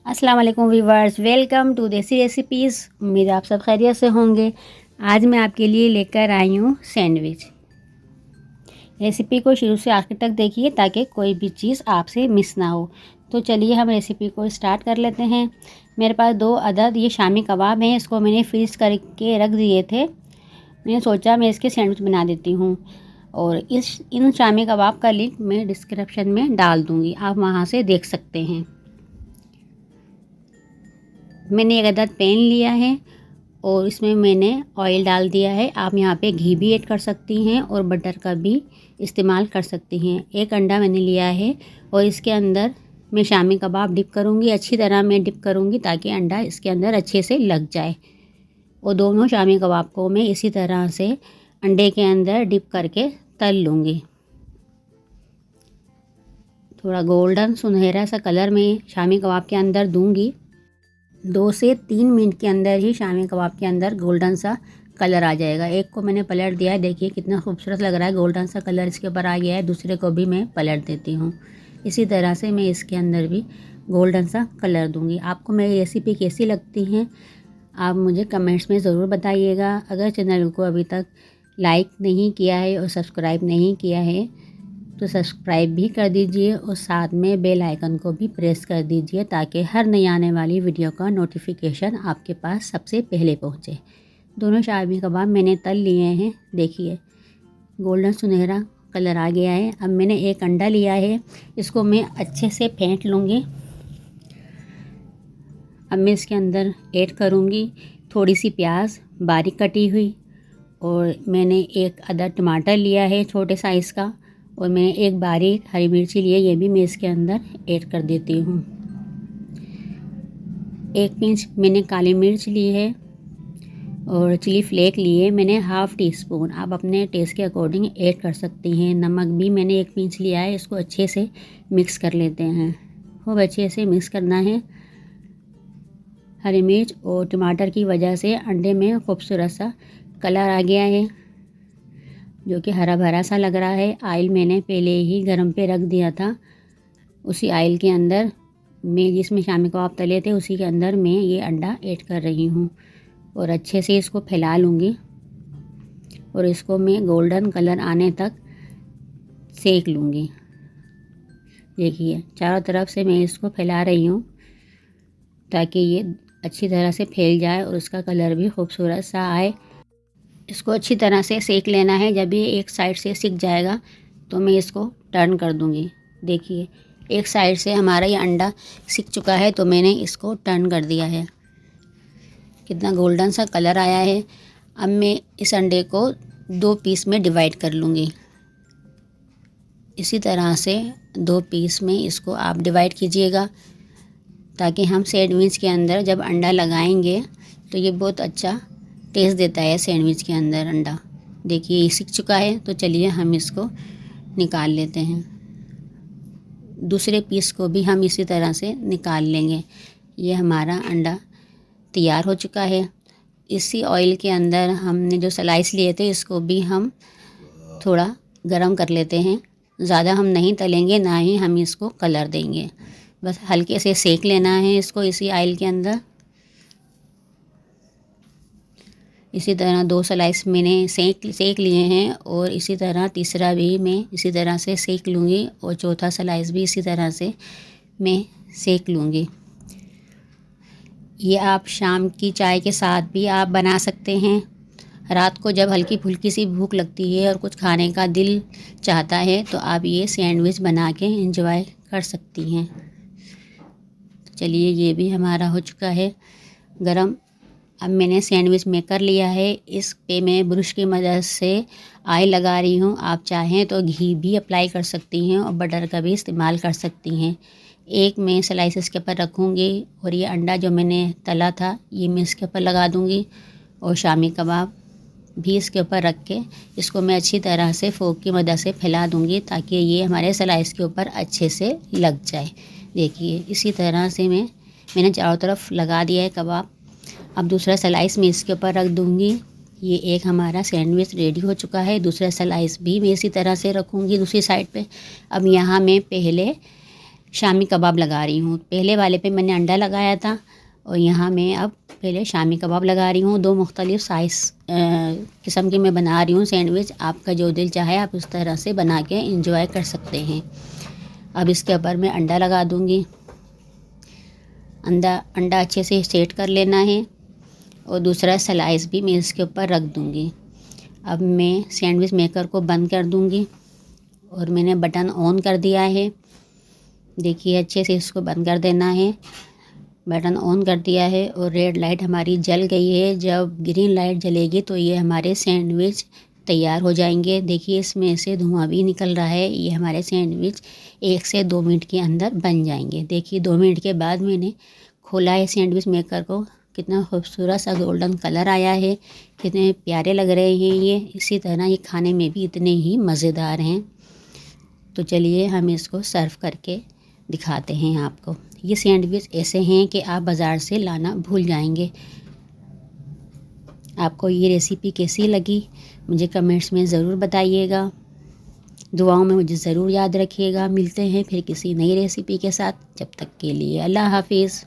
अस्सलाम वालेकुम viewers, welcome to देसी रेसिपीज़। उम्मीद आप सब खैरियत से होंगे। आज मैं आपके लिए लेकर आई हूँ सैंडविच। रेसिपी को शुरू से आखिर तक देखिए ताकि कोई भी चीज़ आपसे मिस ना हो। तो चलिए हम रेसिपी को स्टार्ट कर लेते हैं। मेरे पास 2 अदद ये शामी कबाब हैं, इसको मैंने फ्रीज़ करके रख दिए थे। मैंने सोचा मैं इसके सैंडविच बना देती हूँ और इन शामी कबाब का लिंक मैं डिस्क्रिप्शन में डाल दूँगी, आप वहाँ से देख सकते हैं। मैंने एक अदद पैन लिया है और इसमें मैंने ऑयल डाल दिया है। आप यहाँ पे घी भी ऐड कर सकती हैं और बटर का भी इस्तेमाल कर सकती हैं। एक अंडा मैंने लिया है और इसके अंदर मैं शामी कबाब डिप करूँगी। अच्छी तरह मैं डिप करूँगी ताकि अंडा इसके अंदर अच्छे से लग जाए। और दोनों शामी कबाब को मैं इसी तरह से अंडे के अंदर डिप करके तल लूँगी। थोड़ा गोल्डन सुनहरा सा कलर मैं शामी कबाब के अंदर दूँगी। 2 से 3 मिनट के अंदर ही शामी कबाब के अंदर गोल्डन सा कलर आ जाएगा। एक को मैंने पलट दिया है, देखिए कितना खूबसूरत लग रहा है, गोल्डन सा कलर इसके ऊपर आ गया है। दूसरे को भी मैं पलट देती हूँ। इसी तरह से मैं इसके अंदर भी गोल्डन सा कलर दूँगी। आपको मेरी रेसिपी कैसी लगती हैं आप मुझे कमेंट्स में ज़रूर बताइएगा। अगर चैनल को अभी तक लाइक नहीं किया है और सब्सक्राइब नहीं किया है तो सब्सक्राइब भी कर दीजिए और साथ में बेल आइकन को भी प्रेस कर दीजिए ताकि हर नई आने वाली वीडियो का नोटिफिकेशन आपके पास सबसे पहले पहुंचे। दोनों शामी कबाब मैंने तल लिए हैं, देखिए गोल्डन सुनहरा कलर आ गया है। अब मैंने एक अंडा लिया है, इसको मैं अच्छे से फेंट लूँगी। अब मैं इसके अंदर ऐड करूँगी थोड़ी सी प्याज बारीक कटी हुई और मैंने एक अदद टमाटर लिया है छोटे साइज़ का और मैंने एक बारीक हरी मिर्ची ली है, ये भी मैं इसके अंदर ऐड कर देती हूँ। 1 पिंच मैंने काली मिर्च ली है और चिली फ्लेक लिए मैंने हाफ़ टी स्पून। आप अपने टेस्ट के अकॉर्डिंग ऐड कर सकती हैं। नमक भी मैंने 1 पिंच लिया है, इसको अच्छे से मिक्स कर लेते हैं। खूब अच्छे से मिक्स करना है। हरी मिर्च और टमाटर की वजह से अंडे में खूबसूरत सा कलर आ गया है जो कि हरा भरा सा लग रहा है। आयल मैंने पहले ही गरम पे रख दिया था। उसी आयल के अंदर मैं जिसमें शामी कबाब तले थे उसी के अंदर मैं ये अंडा ऐड कर रही हूँ और अच्छे से इसको फैला लूँगी और इसको मैं गोल्डन कलर आने तक सेक लूँगी। देखिए चारों तरफ से मैं इसको फैला रही हूँ ताकि ये अच्छी तरह से फैल जाए और उसका कलर भी खूबसूरत सा आए। इसको अच्छी तरह से सेक लेना है। जब ये एक साइड से सिक जाएगा तो मैं इसको टर्न कर दूँगी। देखिए एक साइड से हमारा ये अंडा सिक चुका है तो मैंने इसको टर्न कर दिया है। कितना गोल्डन सा कलर आया है। अब मैं इस अंडे को 2 पीस में डिवाइड कर लूँगी। इसी तरह से 2 पीस में इसको आप डिवाइड कीजिएगा ताकि हम सैंडविच के अंदर जब अंडा लगाएंगे तो ये बहुत अच्छा टेस्ट देता है सैंडविच के अंदर अंडा। देखिए ये सिक चुका है तो चलिए हम इसको निकाल लेते हैं। दूसरे पीस को भी हम इसी तरह से निकाल लेंगे। ये हमारा अंडा तैयार हो चुका है। इसी ऑयल के अंदर हमने जो स्लाइस लिए थे इसको भी हम थोड़ा गरम कर लेते हैं। ज़्यादा हम नहीं तलेंगे ना ही हम इसको कलर देंगे, बस हल्के से सेक लेना है इसको इसी ऑयल के अंदर। इसी तरह 2 स्लाइस मैंने सेक लिए हैं और इसी तरह तीसरा भी मैं इसी तरह से सेक लूँगी और चौथा स्लाइस भी इसी तरह से मैं सेक लूँगी। ये आप शाम की चाय के साथ भी आप बना सकते हैं। रात को जब हल्की फुल्की सी भूख लगती है और कुछ खाने का दिल चाहता है तो आप ये सैंडविच बना के एंजॉय कर सकती हैं। चलिए ये भी हमारा हो चुका है गरम। अब मैंने सैंडविच मेकर लिया है, इस पे मैं ब्रश की मदद से ऑयल लगा रही हूँ। आप चाहें तो घी भी अप्लाई कर सकती हैं और बटर का भी इस्तेमाल कर सकती हैं। एक मैं स्लाइस इसके ऊपर रखूँगी और ये अंडा जो मैंने तला था ये मैं इसके ऊपर लगा दूँगी और शामी कबाब भी इसके ऊपर रख के इसको मैं अच्छी तरह से फोक की मदद से फैला दूँगी ताकि ये हमारे स्लाइस के ऊपर अच्छे से लग जाए। देखिए इसी तरह से मैंने चारों तरफ लगा दिया है कबाब। अब दूसरा स्लाइस मैं इसके ऊपर रख दूँगी। ये एक हमारा सैंडविच रेडी हो चुका है। दूसरा स्लाइस भी मैं इसी तरह से रखूँगी दूसरी साइड पे। अब यहाँ मैं पहले शामी कबाब लगा रही हूँ। पहले वाले पे मैंने अंडा लगाया था और यहाँ मैं अब पहले शामी कबाब लगा रही हूँ। 2 मुख्तलिफ़ साइज़ किस्म की मैं बना रही हूँ सैंडविच। आपका जो दिल चाहे आप उस तरह से बना के इंजॉय कर सकते हैं। अब इसके ऊपर मैं अंडा लगा दूँगी। अंडा अच्छे से सेट कर लेना है और दूसरा स्लाइस भी मैं इसके ऊपर रख दूँगी। अब मैं सैंडविच मेकर को बंद कर दूँगी और मैंने बटन ऑन कर दिया है। देखिए अच्छे से इसको बंद कर देना है। बटन ऑन कर दिया है और रेड लाइट हमारी जल गई है। जब ग्रीन लाइट जलेगी तो ये हमारे सैंडविच तैयार हो जाएंगे। देखिए इसमें से धुआं भी निकल रहा है। ये हमारे सैंडविच 1 से 2 मिनट के अंदर बन जाएंगे। देखिए 2 मिनट के बाद मैंने खोला है सैंडविच मेकर को। कितना खूबसूरत सा गोल्डन कलर आया है। कितने प्यारे लग रहे हैं ये। इसी तरह ये खाने में भी इतने ही मज़ेदार हैं। तो चलिए हम इसको सर्व करके दिखाते हैं आपको। ये सैंडविच ऐसे हैं कि आप बाज़ार से लाना भूल जाएंगे। आपको ये रेसिपी कैसी लगी मुझे कमेंट्स में ज़रूर बताइएगा। दुआओं में मुझे ज़रूर याद रखिएगा। मिलते हैं फिर किसी नई रेसिपी के साथ। जब तक के लिए अल्लाह हाफिज़।